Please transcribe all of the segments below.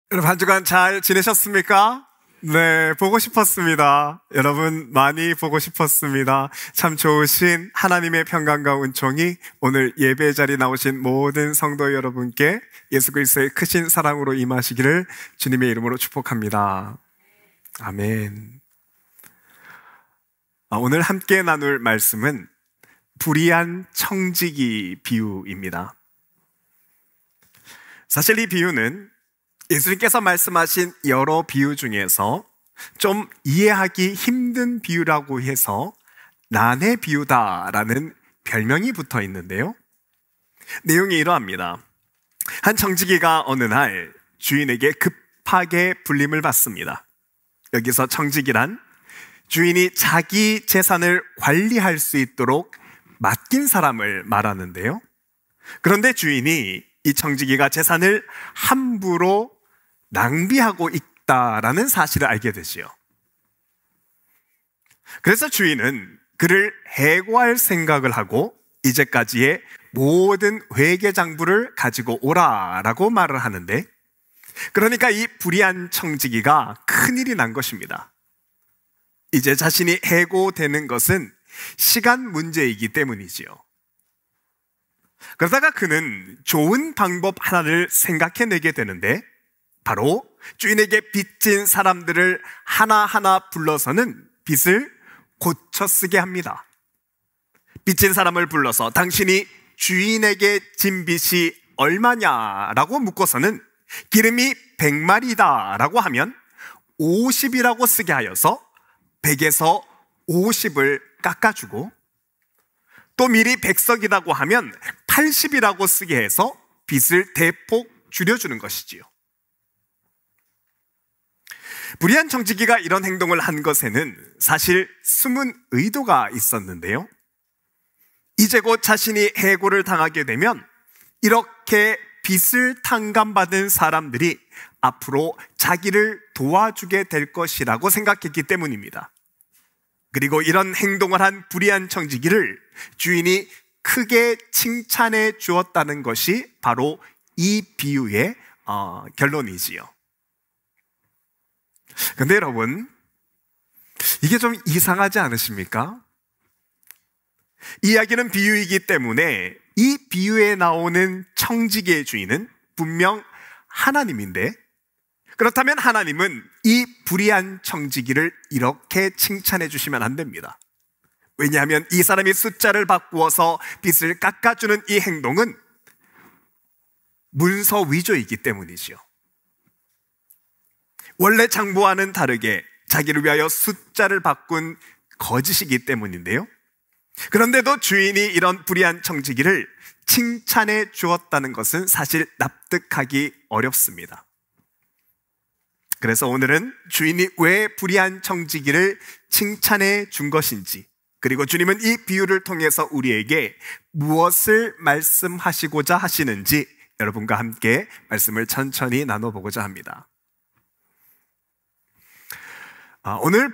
여러분, 한 주간 잘 지내셨습니까? 네, 보고 싶었습니다. 여러분, 많이 보고 싶었습니다. 참 좋으신 하나님의 평강과 은총이 오늘 예배 자리에 나오신 모든 성도 여러분께 예수 그리스도의 크신 사랑으로 임하시기를 주님의 이름으로 축복합니다. 아멘. 오늘 함께 나눌 말씀은 불의한 청지기 비유입니다. 사실 이 비유는 예수님께서 말씀하신 여러 비유 중에서 좀 이해하기 힘든 비유라고 해서 난해 비유다라는 별명이 붙어 있는데요. 내용이 이러합니다. 한 청지기가 어느 날 주인에게 급하게 불림을 받습니다. 여기서 청지기란 주인이 자기 재산을 관리할 수 있도록 맡긴 사람을 말하는데요. 그런데 주인이 이 청지기가 재산을 함부로 낭비하고 있다라는 사실을 알게 되지요. 그래서 주인은 그를 해고할 생각을 하고 이제까지의 모든 회계 장부를 가지고 오라라고 말을 하는데, 그러니까 이 불의한 청지기가 큰일이 난 것입니다. 이제 자신이 해고되는 것은 시간 문제이기 때문이지요. 그러다가 그는 좋은 방법 하나를 생각해내게 되는데, 바로 주인에게 빚진 사람들을 하나하나 불러서는 빚을 고쳐 쓰게 합니다. 빚진 사람을 불러서 당신이 주인에게 진 빚이 얼마냐라고 묻고서는 기름이 100마리다 라고 하면 50이라고 쓰게 하여서 100에서 50을 깎아주고, 또 미리 100석이라고 하면 80이라고 쓰게 해서 빚을 대폭 줄여주는 것이지요. 불의한 청지기가 이런 행동을 한 것에는 사실 숨은 의도가 있었는데요. 이제 곧 자신이 해고를 당하게 되면 이렇게 빚을 탕감받은 사람들이 앞으로 자기를 도와주게 될 것이라고 생각했기 때문입니다. 그리고 이런 행동을 한 불의한 청지기를 주인이 크게 칭찬해 주었다는 것이 바로 이 비유의 결론이지요. 근데 여러분, 이게 좀 이상하지 않으십니까? 이야기는 비유이기 때문에 이 비유에 나오는 청지기의 주인은 분명 하나님인데, 그렇다면 하나님은 이 불의한 청지기를 이렇게 칭찬해 주시면 안 됩니다. 왜냐하면 이 사람이 숫자를 바꾸어서 빚을 깎아주는 이 행동은 문서 위조이기 때문이지요. 원래 장부와는 다르게 자기를 위하여 숫자를 바꾼 거짓이기 때문인데요. 그런데도 주인이 이런 불의한 청지기를 칭찬해 주었다는 것은 사실 납득하기 어렵습니다. 그래서 오늘은 주인이 왜 불의한 청지기를 칭찬해 준 것인지, 그리고 주님은 이 비유를 통해서 우리에게 무엇을 말씀하시고자 하시는지 여러분과 함께 말씀을 천천히 나눠보고자 합니다. 오늘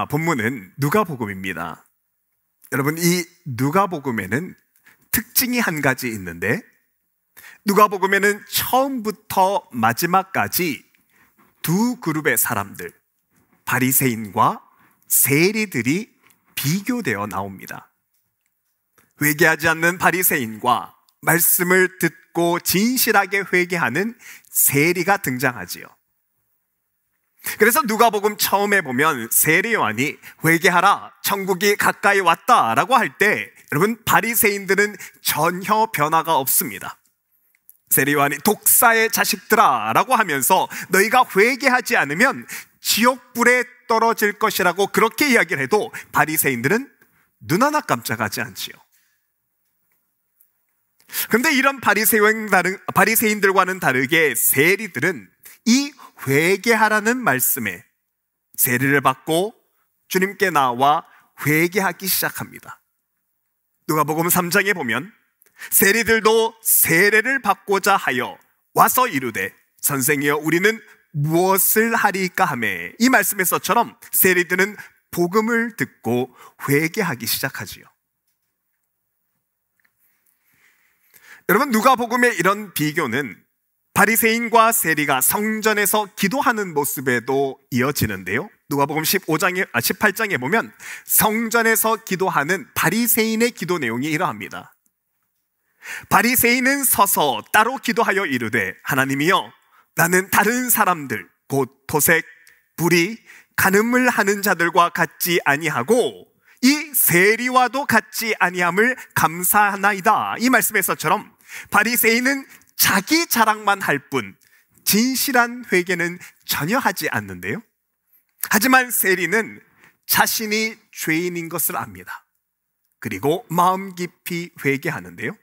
본문은 누가복음입니다. 여러분, 이 누가복음에는 특징이 한 가지 있는데, 누가복음에는 처음부터 마지막까지 두 그룹의 사람들, 바리새인과 세리들이 비교되어 나옵니다. 회개하지 않는 바리새인과 말씀을 듣고 진실하게 회개하는 세리가 등장하지요. 그래서 누가복음 처음에 보면 세리 요한이 회개하라, 천국이 가까이 왔다라고 할 때 여러분, 바리새인들은 전혀 변화가 없습니다. 세리 요한이 독사의 자식들아 라고 하면서 너희가 회개하지 않으면 지옥불에 떨어질 것이라고 그렇게 이야기를 해도 바리새인들은 눈 하나 깜짝하지 않지요. 그런데 이런 바리새인들과는 다르게 세리들은 이 회개하라는 말씀에 세례를 받고 주님께 나와 회개하기 시작합니다. 누가복음 3장에 보면 세리들도 세례를 받고자 하여 와서 이르되 선생이여 우리는 무엇을 하리까 하매, 이 말씀에서처럼 세리들은 복음을 듣고 회개하기 시작하지요. 여러분, 누가복음의 이런 비교는 바리새인과 세리가 성전에서 기도하는 모습에도 이어지는데요. 누가복음 18장에 보면 성전에서 기도하는 바리새인의 기도 내용이 이러합니다. 바리새인은 서서 따로 기도하여 이르되, 하나님이여, 나는 다른 사람들 곧 토색, 불의, 간음을 하는 자들과 같지 아니하고 이 세리와도 같지 아니함을 감사하나이다. 이 말씀에서처럼 바리새인은 자기 자랑만 할 뿐 진실한 회개는 전혀 하지 않는데요. 하지만 세리는 자신이 죄인인 것을 압니다. 그리고 마음 깊이 회개하는데요.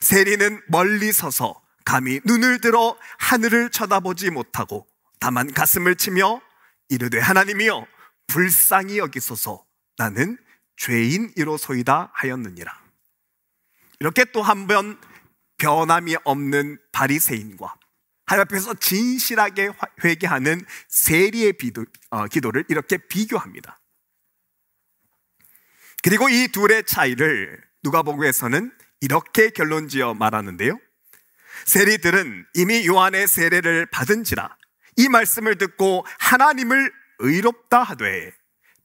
세리는 멀리 서서 감히 눈을 들어 하늘을 쳐다보지 못하고 다만 가슴을 치며 이르되, 하나님이여, 불쌍히 여기소서, 나는 죄인이로소이다 하였느니라. 이렇게 또 한 번 변함이 없는 바리새인과 하나님 앞에서 진실하게 회개하는 세리의 기도를 이렇게 비교합니다. 그리고 이 둘의 차이를 누가복음에서는 이렇게 결론지어 말하는데요. 세리들은 이미 요한의 세례를 받은지라 이 말씀을 듣고 하나님을 의롭다 하되,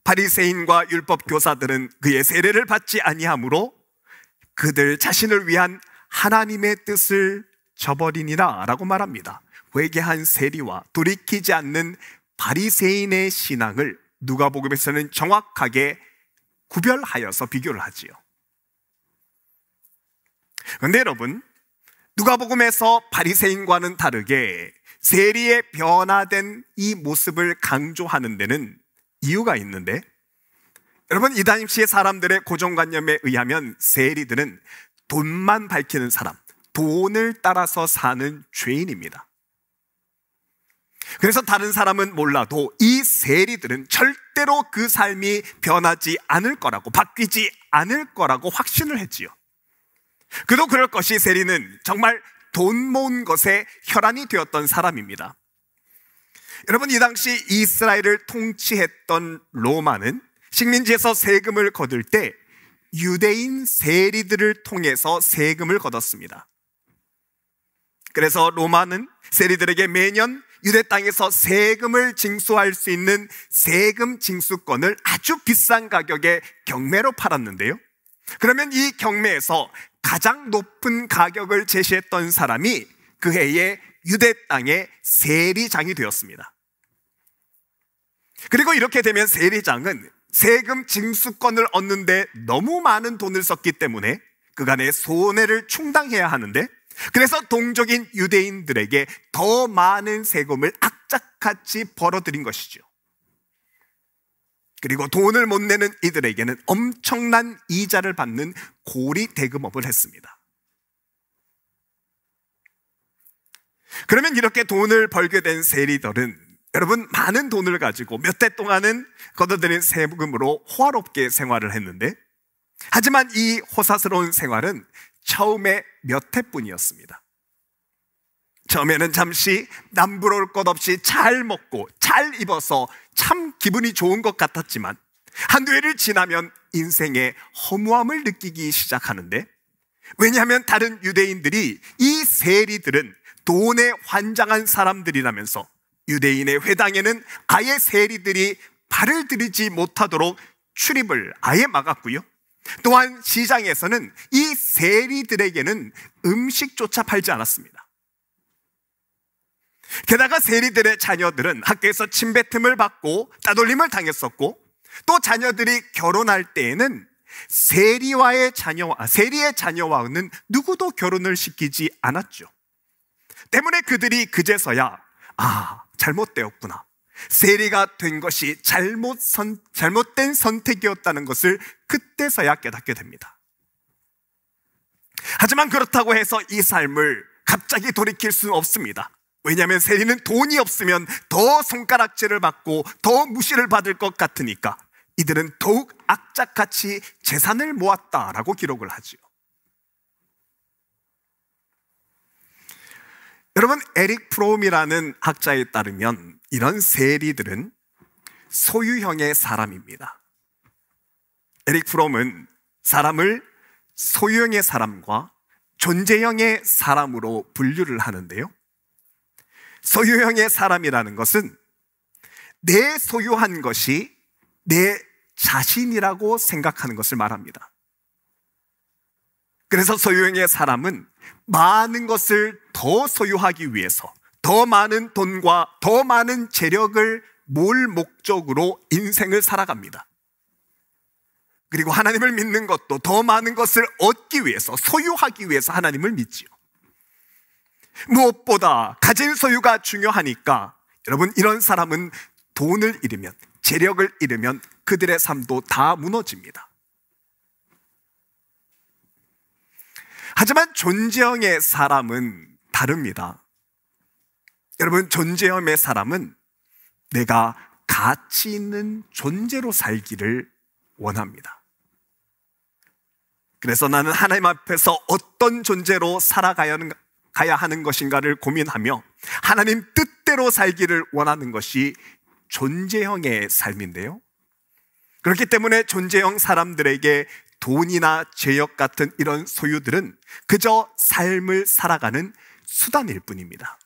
바리새인과 율법 교사들은 그의 세례를 받지 아니하므로 그들 자신을 위한 하나님의 뜻을 저버리니라 라고 말합니다. 회개한 세리와 돌이키지 않는 바리새인의 신앙을 누가복음에서는 정확하게 구별하여서 비교를 하지요. 그런데 여러분, 누가복음에서 바리새인과는 다르게 세리의 변화된 이 모습을 강조하는 데는 이유가 있는데, 여러분, 이 당시의 사람들의 고정관념에 의하면 세리들은 돈만 밝히는 사람, 돈을 따라서 사는 죄인입니다. 그래서 다른 사람은 몰라도 이 세리들은 절대로 그 삶이 변하지 않을 거라고, 바뀌지 않을 거라고 확신을 했지요. 그도 그럴 것이 세리는 정말 돈 모은 것에 혈안이 되었던 사람입니다. 여러분, 이 당시 이스라엘을 통치했던 로마는 식민지에서 세금을 거둘 때 유대인 세리들을 통해서 세금을 걷었습니다. 그래서 로마는 세리들에게 매년 유대 땅에서 세금을 징수할 수 있는 세금 징수권을 아주 비싼 가격에 경매로 팔았는데요. 그러면 이 경매에서 가장 높은 가격을 제시했던 사람이 그 해의 유대 땅의 세리장이 되었습니다. 그리고 이렇게 되면 세리장은 세금 징수권을 얻는데 너무 많은 돈을 썼기 때문에 그간의 손해를 충당해야 하는데, 그래서 동족인 유대인들에게 더 많은 세금을 악착같이 벌어들인 것이죠. 그리고 돈을 못 내는 이들에게는 엄청난 이자를 받는 고리 대금업을 했습니다. 그러면 이렇게 돈을 벌게 된 세리들은 여러분, 많은 돈을 가지고 몇 대 동안은 걷어들인 세금으로 호화롭게 생활을 했는데, 하지만 이 호사스러운 생활은 처음에 몇 해뿐이었습니다. 처음에는 잠시 남부러울 것 없이 잘 먹고 잘 입어서 참 기분이 좋은 것 같았지만 한두 해를 지나면 인생의 허무함을 느끼기 시작하는데, 왜냐하면 다른 유대인들이 이 세리들은 돈에 환장한 사람들이라면서 유대인의 회당에는 아예 세리들이 발을 들이지 못하도록 출입을 아예 막았고요. 또한 시장에서는 이 세리들에게는 음식조차 팔지 않았습니다. 게다가 세리들의 자녀들은 학교에서 침뱉음을 받고 따돌림을 당했었고, 또 자녀들이 결혼할 때에는 세리의 자녀와는 누구도 결혼을 시키지 않았죠. 때문에 그들이 그제서야 잘못되었구나, 세리가 된 것이 잘못된 선택이었다는 것을 그때서야 깨닫게 됩니다. 하지만 그렇다고 해서 이 삶을 갑자기 돌이킬 수는 없습니다. 왜냐하면 세리는 돈이 없으면 더 손가락질을 받고 더 무시를 받을 것 같으니까 이들은 더욱 악착같이 재산을 모았다라고 기록을 하죠. 여러분, 에릭 프롬이라는 학자에 따르면 이런 세리들은 소유형의 사람입니다. 에릭 프롬은 사람을 소유형의 사람과 존재형의 사람으로 분류를 하는데요. 소유형의 사람이라는 것은 내 소유한 것이 내 자신이라고 생각하는 것을 말합니다. 그래서 소유형의 사람은 많은 것을 더 소유하기 위해서 더 많은 돈과 더 많은 재력을 모을 목적으로 인생을 살아갑니다. 그리고 하나님을 믿는 것도 더 많은 것을 얻기 위해서, 소유하기 위해서 하나님을 믿지요. 무엇보다 가진 소유가 중요하니까 여러분, 이런 사람은 돈을 잃으면, 재력을 잃으면 그들의 삶도 다 무너집니다. 하지만 존재형의 사람은 다릅니다. 여러분, 존재형의 사람은 내가 가치 있는 존재로 살기를 원합니다. 그래서 나는 하나님 앞에서 어떤 존재로 살아가야 하는 것인가를 고민하며 하나님 뜻대로 살기를 원하는 것이 존재형의 삶인데요. 그렇기 때문에 존재형 사람들에게 돈이나 재력 같은 이런 소유들은 그저 삶을 살아가는 수단일 뿐입니다.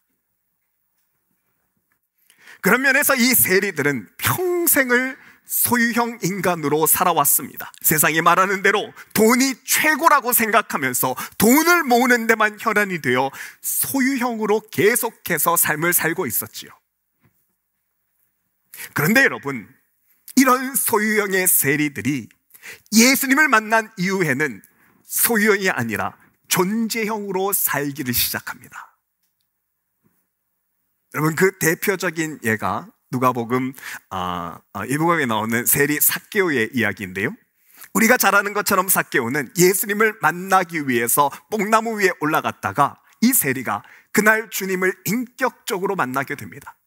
그런 면에서 이 세리들은 평생을 소유형 인간으로 살아왔습니다. 세상이 말하는 대로 돈이 최고라고 생각하면서 돈을 모으는 데만 혈안이 되어 소유형으로 계속해서 삶을 살고 있었지요. 그런데 여러분, 이런 소유형의 세리들이 예수님을 만난 이후에는 소유형이 아니라 존재형으로 살기를 시작합니다. 여러분, 그 대표적인 예가 누가복음 1복음에 나오는 세리 삭개오의 이야기인데요. 우리가 잘 아는 것처럼 삭개오는 예수님을 만나기 위해서 뽕나무 위에 올라갔다가 이 세리가 그날 주님을 인격적으로 만나게 됩니다.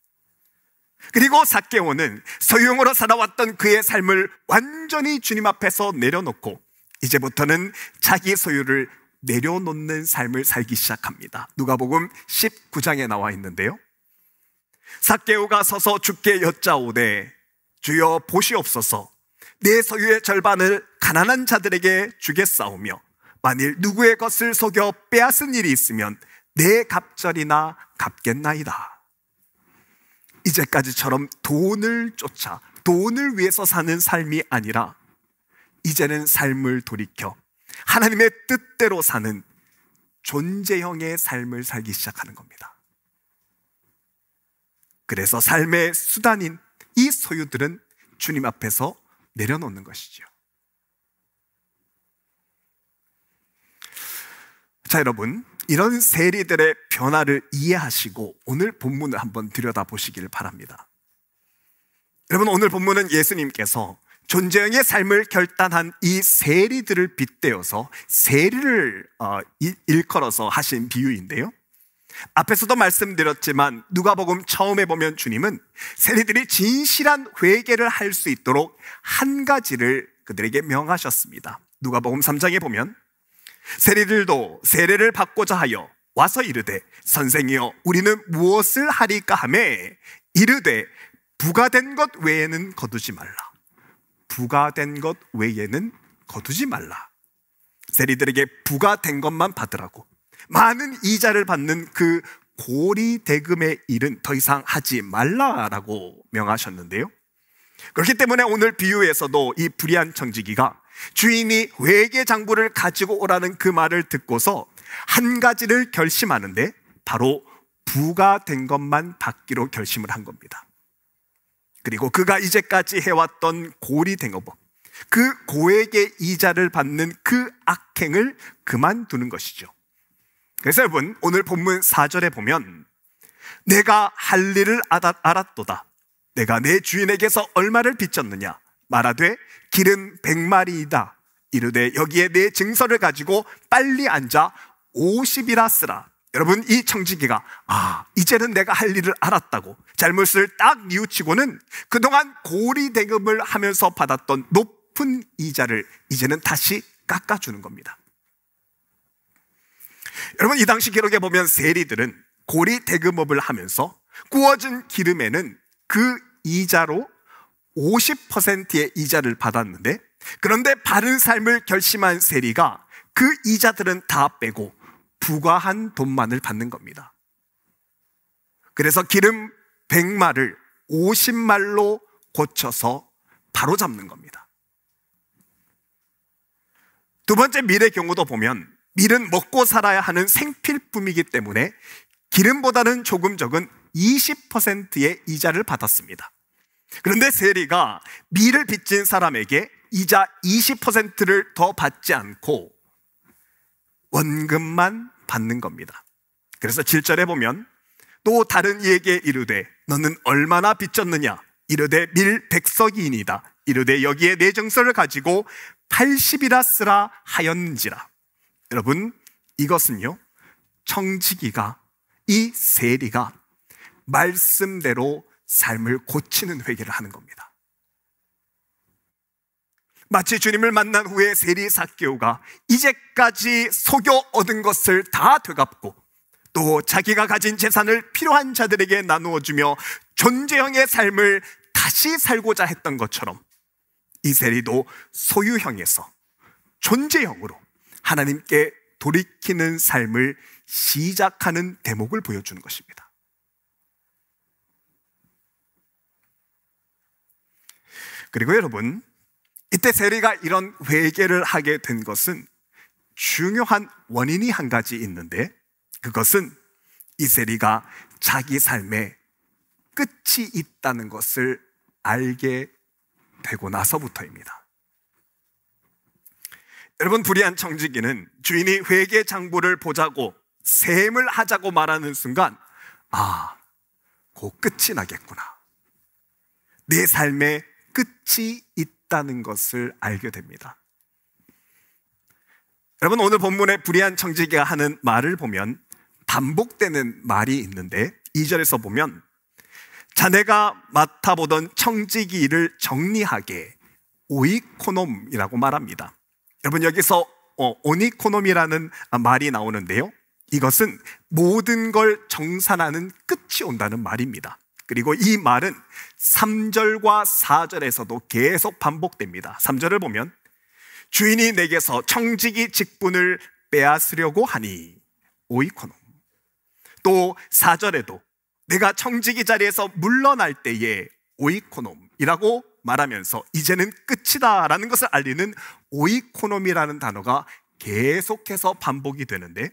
그리고 삭개오는 소유형으로 살아왔던 그의 삶을 완전히 주님 앞에서 내려놓고 이제부터는 자기 소유를 내려놓는 삶을 살기 시작합니다. 누가복음 19장에 나와 있는데요. 삭개오가 서서 주께 여짜오되 주여 보시옵소서, 내 소유의 절반을 가난한 자들에게 주겠사오며 만일 누구의 것을 속여 빼앗은 일이 있으면 내 갑절이나 갚겠나이다. 이제까지처럼 돈을 쫓아 돈을 위해서 사는 삶이 아니라 이제는 삶을 돌이켜 하나님의 뜻대로 사는 존재형의 삶을 살기 시작하는 겁니다. 그래서 삶의 수단인 이 소유들은 주님 앞에서 내려놓는 것이죠. 자, 여러분, 이런 세리들의 변화를 이해하시고 오늘 본문을 한번 들여다보시길 바랍니다. 여러분, 오늘 본문은 예수님께서 존재형의 삶을 결단한 이 세리들을 빗대어서 세리를 일컬어서 하신 비유인데요. 앞에서도 말씀드렸지만 누가복음 처음에 보면 주님은 세리들이 진실한 회개를 할 수 있도록 한 가지를 그들에게 명하셨습니다. 누가복음 3장에 보면 세리들도 세례를 받고자 하여 와서 이르되 선생이여 우리는 무엇을 하리까 하매 이르되 부가된 것 외에는 거두지 말라. 부가된 것 외에는 거두지 말라. 세리들에게 부가된 것만 받으라고, 많은 이자를 받는 그 고리 대금의 일은 더 이상 하지 말라라고 명하셨는데요. 그렇기 때문에 오늘 비유에서도 이 불의한 청지기가 주인이 회계 장부를 가지고 오라는 그 말을 듣고서 한 가지를 결심하는데 바로 부가된 것만 받기로 결심을 한 겁니다. 그리고 그가 이제까지 해왔던 고리대금법, 그 고액의 이자를 받는 그 악행을 그만두는 것이죠. 그래서 여러분, 오늘 본문 4절에 보면 내가 할 일을 알았도다. 내가 내 주인에게서 얼마를 빚졌느냐 말하되 길은 100마리이다. 이르되 여기에 내 증서를 가지고 빨리 앉아 50이라 쓰라. 여러분, 이 청지기가 이제는 내가 할 일을 알았다고 잘못을 딱 뉘우치고는 그동안 고리대금을 하면서 받았던 높은 이자를 이제는 다시 깎아주는 겁니다. 여러분, 이 당시 기록에 보면 세리들은 고리대금업을 하면서 구워진 기름에는 그 이자로 50%의 이자를 받았는데, 그런데 바른 삶을 결심한 세리가 그 이자들은 다 빼고 부과한 돈만을 받는 겁니다. 그래서 기름 100말을 50말로 고쳐서 바로 잡는 겁니다. 두 번째 밀의 경우도 보면 밀은 먹고 살아야 하는 생필품이기 때문에 기름보다는 조금 적은 20%의 이자를 받았습니다. 그런데 세리가 밀을 빚진 사람에게 이자 20%를 더 받지 않고 원금만 받는 겁니다. 그래서 7절에 보면 또 다른 이에게 이르되 너는 얼마나 빚졌느냐? 이르되 밀 100석이니이다. 이르되 여기에 내 정서를 가지고 80이라 쓰라 하였는지라. 여러분, 이것은요, 청지기가, 이 세리가 말씀대로 삶을 고치는 회개를 하는 겁니다. 마치 주님을 만난 후에 세리 삭개오가 이제까지 속여 얻은 것을 다 되갚고 또 자기가 가진 재산을 필요한 자들에게 나누어 주며 존재형의 삶을 다시 살고자 했던 것처럼 이 세리도 소유형에서 존재형으로 하나님께 돌이키는 삶을 시작하는 대목을 보여주는 것입니다. 그리고 여러분, 이때 세리가 이런 회개를 하게 된 것은 중요한 원인이 한 가지 있는데, 그것은 이 세리가 자기 삶에 끝이 있다는 것을 알게 되고 나서부터입니다. 여러분, 불의한 청지기는 주인이 회개 장부를 보자고 셈을 하자고 말하는 순간, 곧 끝이 나겠구나, 내 삶에 끝이 있다는 것을 알게 됩니다. 여러분, 오늘 본문의 불의한 청지기가 하는 말을 보면 반복되는 말이 있는데 2절에서 보면 자네가 맡아보던 청지기 일을 정리하게 오이코놈이라고 말합니다. 여러분, 여기서 오니코놈이라는 말이 나오는데요, 이것은 모든 걸 정산하는 끝이 온다는 말입니다. 그리고 이 말은 3절과 4절에서도 계속 반복됩니다. 3절을 보면 주인이 내게서 청지기 직분을 빼앗으려고 하니 오이코놈. 또 4절에도 내가 청지기 자리에서 물러날 때에 오이코놈이라고 말하면서 이제는 끝이다 라는 것을 알리는 오이코놈이라는 단어가 계속해서 반복이 되는데,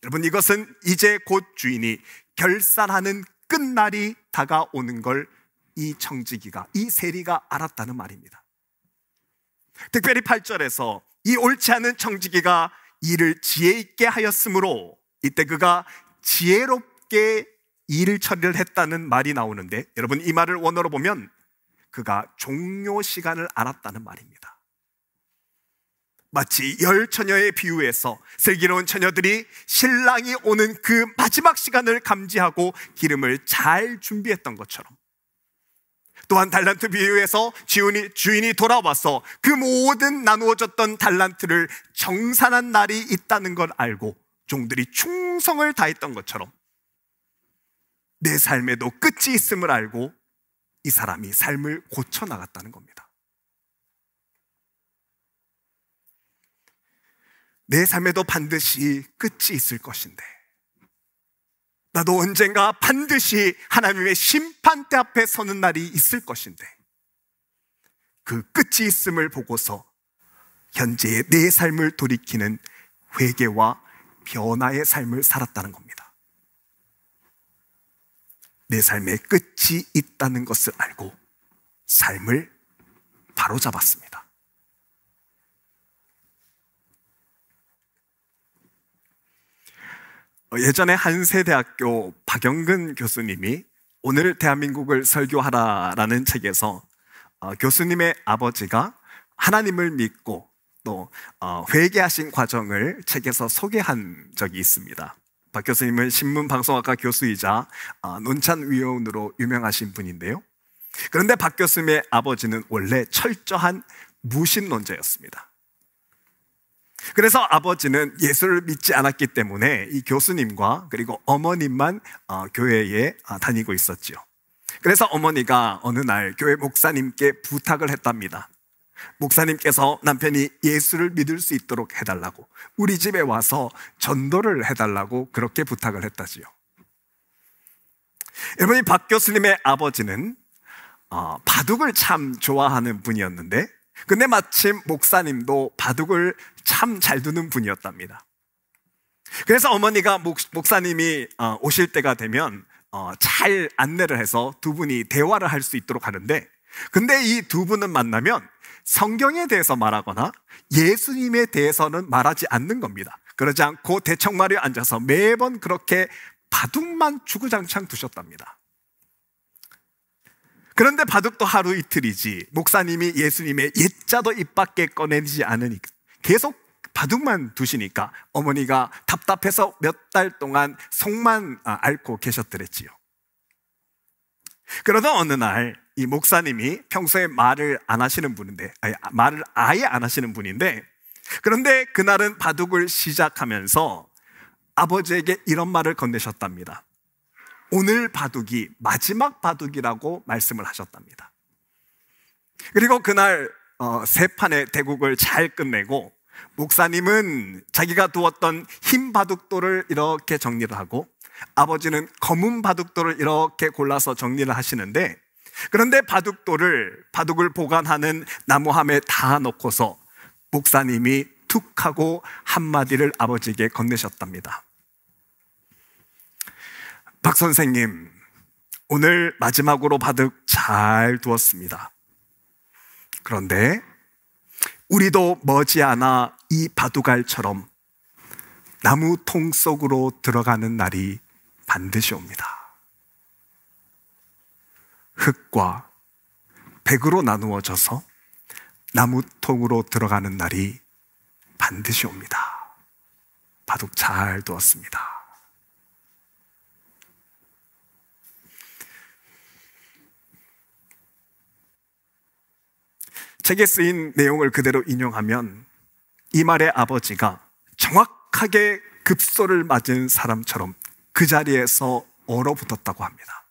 여러분, 이것은 이제 곧 주인이 결산하는 끝날이 다가오는 걸 이 청지기가, 이 세리가 알았다는 말입니다. 특별히 8절에서 이 옳지 않은 청지기가 일을 지혜 있게 하였으므로 이때 그가 지혜롭게 일 처리를 했다는 말이 나오는데, 여러분, 이 말을 원어로 보면 그가 종료 시간을 알았다는 말입니다. 마치 열 처녀의 비유에서 슬기로운 처녀들이 신랑이 오는 그 마지막 시간을 감지하고 기름을 잘 준비했던 것처럼, 또한 달란트 비유에서 주인이 돌아와서 그 모든 나누어졌던 달란트를 정산한 날이 있다는 걸 알고 종들이 충성을 다했던 것처럼 내 삶에도 끝이 있음을 알고 이 사람이 삶을 고쳐나갔다는 겁니다. 내 삶에도 반드시 끝이 있을 것인데, 나도 언젠가 반드시 하나님의 심판대 앞에 서는 날이 있을 것인데, 그 끝이 있음을 보고서 현재의 내 삶을 돌이키는 회개와 변화의 삶을 살았다는 겁니다. 내 삶에 끝이 있다는 것을 알고 삶을 바로잡았습니다. 예전에 한세대학교 박영근 교수님이 오늘 대한민국을 설교하라라는 책에서 교수님의 아버지가 하나님을 믿고 또 회개하신 과정을 책에서 소개한 적이 있습니다. 박 교수님은 신문방송학과 교수이자 논찬위원으로 유명하신 분인데요, 그런데 박 교수님의 아버지는 원래 철저한 무신론자였습니다. 그래서 아버지는 예수를 믿지 않았기 때문에 이 교수님과 그리고 어머님만 교회에 다니고 있었지요. 그래서 어머니가 어느 날 교회 목사님께 부탁을 했답니다. 목사님께서 남편이 예수를 믿을 수 있도록 해달라고, 우리 집에 와서 전도를 해달라고 그렇게 부탁을 했다지요. 여러분, 박 교수님의 아버지는 바둑을 참 좋아하는 분이었는데, 근데 마침 목사님도 바둑을 참 잘 두는 분이었답니다. 그래서 어머니가 목사님이 오실 때가 되면 잘 안내를 해서 두 분이 대화를 할 수 있도록 하는데, 근데 이 두 분은 만나면 성경에 대해서 말하거나 예수님에 대해서는 말하지 않는 겁니다. 그러지 않고 대청마루에 앉아서 매번 그렇게 바둑만 주구장창 두셨답니다. 그런데 바둑도 하루 이틀이지 목사님이 예수님의 옛자도 입 밖에 꺼내지 않으니까 계속 바둑만 두시니까 어머니가 답답해서 몇 달 동안 속만 앓고 계셨더랬지요. 그러던 어느 날 이 목사님이 평소에 말을 안 하시는 분인데, 말을 아예 안 하시는 분인데, 그런데 그날은 바둑을 시작하면서 아버지에게 이런 말을 건네셨답니다. 오늘 바둑이 마지막 바둑이라고 말씀을 하셨답니다. 그리고 그날 세 판의 대국을 잘 끝내고 목사님은 자기가 두었던 흰 바둑돌을 이렇게 정리를 하고 아버지는 검은 바둑돌을 이렇게 골라서 정리를 하시는데, 그런데 바둑을 보관하는 나무함에 다 넣고서 목사님이 툭 하고 한마디를 아버지에게 건네셨답니다. 박 선생님, 오늘 마지막으로 바둑 잘 두었습니다. 그런데 우리도 머지않아 이 바둑알처럼 나무통 속으로 들어가는 날이 반드시 옵니다. 흙과 백으로 나누어져서 나무통으로 들어가는 날이 반드시 옵니다. 바둑 잘 두었습니다. 책에 쓰인 내용을 그대로 인용하면 이 말의 아버지가 정확하게 급소를 맞은 사람처럼 그 자리에서 얼어붙었다고 합니다.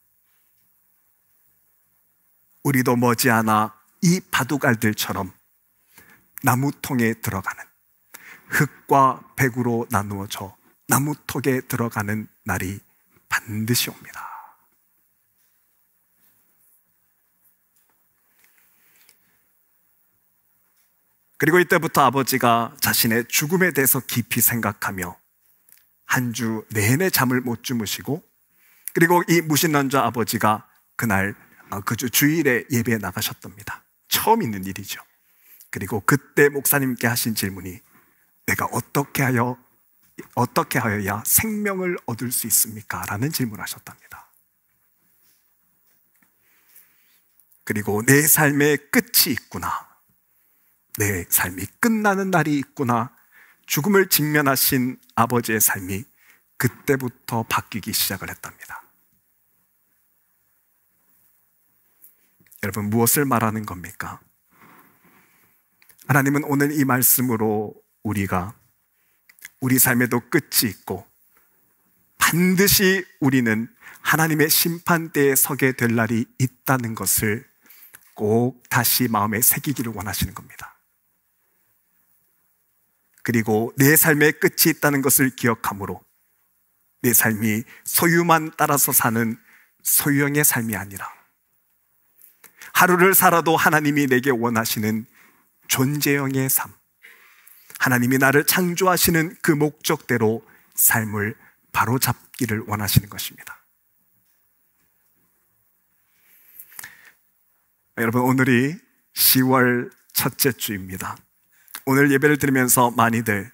우리도 머지않아 이 바둑알들처럼 나무통에 들어가는, 흙과 백으로 나누어져 나무통에 들어가는 날이 반드시 옵니다. 그리고 이때부터 아버지가 자신의 죽음에 대해서 깊이 생각하며 한 주 내내 잠을 못 주무시고, 그리고 이 무신론자 아버지가 그날 그 주일에 예배에 나가셨답니다. 처음 있는 일이죠. 그리고 그때 목사님께 하신 질문이 내가 어떻게 하여야 생명을 얻을 수 있습니까? 라는 질문을 하셨답니다. 그리고 내 삶의 끝이 있구나, 내 삶이 끝나는 날이 있구나, 죽음을 직면하신 아버지의 삶이 그때부터 바뀌기 시작을 했답니다. 여러분, 무엇을 말하는 겁니까? 하나님은 오늘 이 말씀으로 우리가 우리 삶에도 끝이 있고 반드시 우리는 하나님의 심판대에 서게 될 날이 있다는 것을 꼭 다시 마음에 새기기를 원하시는 겁니다. 그리고 내 삶의 끝이 있다는 것을 기억함으로 내 삶이 소유만 따라서 사는 소유형의 삶이 아니라 하루를 살아도 하나님이 내게 원하시는 존재형의 삶, 하나님이 나를 창조하시는 그 목적대로 삶을 바로잡기를 원하시는 것입니다. 여러분, 오늘이 10월 첫째 주입니다. 오늘 예배를 드리면서 많이들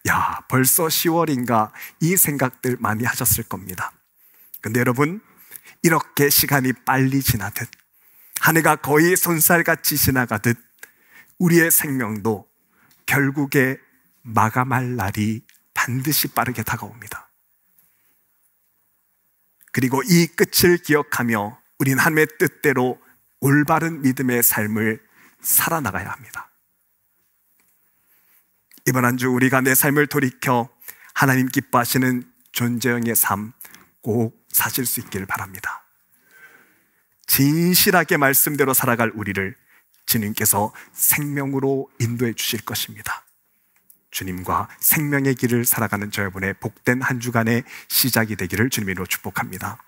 벌써 10월인가 이 생각들 많이 하셨을 겁니다. 근데 여러분, 이렇게 시간이 빨리 지나듯 한 해가 거의 손살같이 지나가듯 우리의 생명도 결국에 마감할 날이 반드시 빠르게 다가옵니다. 그리고 이 끝을 기억하며 우린 하나님의 뜻대로 올바른 믿음의 삶을 살아나가야 합니다. 이번 한 주 우리가 내 삶을 돌이켜 하나님 기뻐하시는 존재형의 삶 꼭 사실 수 있기를 바랍니다. 진실하게 말씀대로 살아갈 우리를 주님께서 생명으로 인도해 주실 것입니다. 주님과 생명의 길을 살아가는 저 여러분의 복된 한 주간의 시작이 되기를 주님으로 축복합니다.